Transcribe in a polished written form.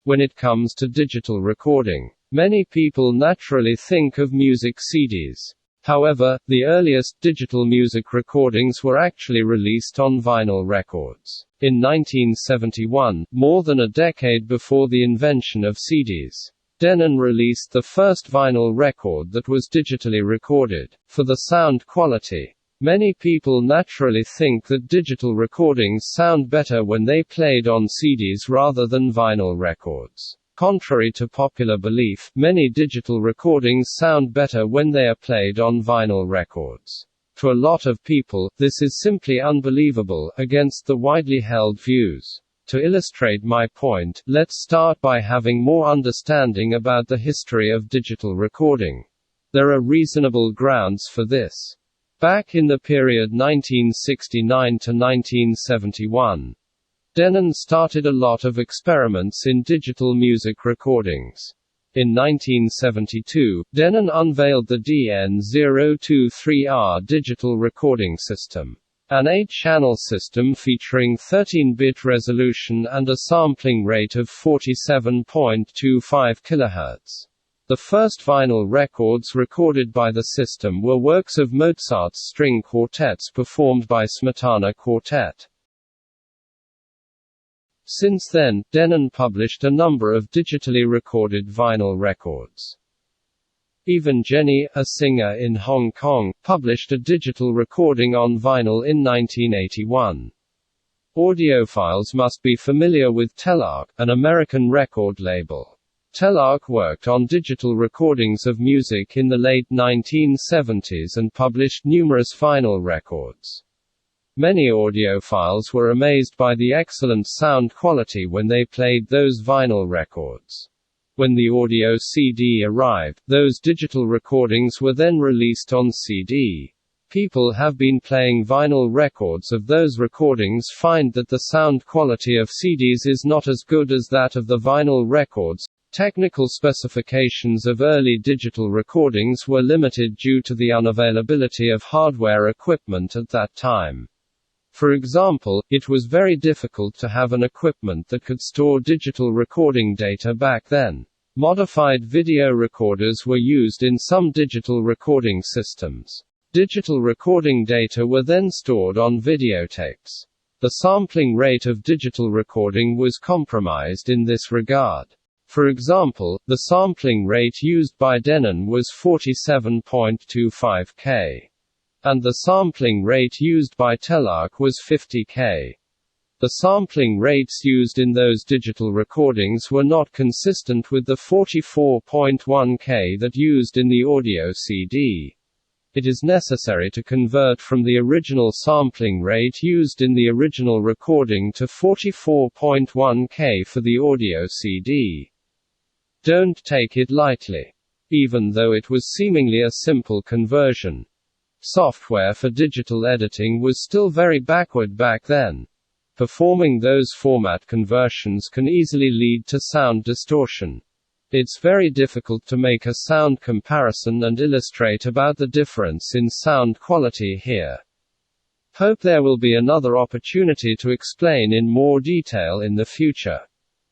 When it comes to digital recording, many people naturally think of music CDs. However, the earliest digital music recordings were actually released on vinyl records. In 1971, more than a decade before the invention of CDs, Denon released the first vinyl record that was digitally recorded. For the sound quality, many people naturally think that digital recordings sound better when they played on CDs rather than vinyl records. Contrary to popular belief, many digital recordings sound better when they are played on vinyl records. To a lot of people, this is simply unbelievable, against the widely held views. To illustrate my point, let's start by having more understanding about the history of digital recording. There are reasonable grounds for this. Back in the period 1969 to 1971, Denon started a lot of experiments in digital music recordings. In 1972, Denon unveiled the DN023R digital recording system, an 8-channel system featuring 13-bit resolution and a sampling rate of 47.25 kHz. The first vinyl records recorded by the system were works of Mozart's string quartets performed by Smetana Quartet. Since then, Denon published a number of digitally recorded vinyl records. Even Jenny, a singer in Hong Kong, published a digital recording on vinyl in 1981. Audiophiles must be familiar with Telarc, an American record label. Telarc worked on digital recordings of music in the late 1970s and published numerous vinyl records. Many audiophiles were amazed by the excellent sound quality when they played those vinyl records. When the audio CD arrived, those digital recordings were then released on CD. People have been playing vinyl records of those recordings find that the sound quality of CDs is not as good as that of the vinyl records. Technical specifications of early digital recordings were limited due to the unavailability of hardware equipment at that time. For example, it was very difficult to have an equipment that could store digital recording data back then. Modified video recorders were used in some digital recording systems. Digital recording data were then stored on videotapes. The sampling rate of digital recording was compromised in this regard. For example, the sampling rate used by Denon was 47.25 K. And the sampling rate used by Telarc was 50 K. The sampling rates used in those digital recordings were not consistent with the 44.1 K that used in the audio CD. It is necessary to convert from the original sampling rate used in the original recording to 44.1 K for the audio CD. Don't take it lightly. Even though it was seemingly a simple conversion, software for digital editing was still very backward back then. Performing those format conversions can easily lead to sound distortion. It's very difficult to make a sound comparison and illustrate about the difference in sound quality here. Hope there will be another opportunity to explain in more detail in the future.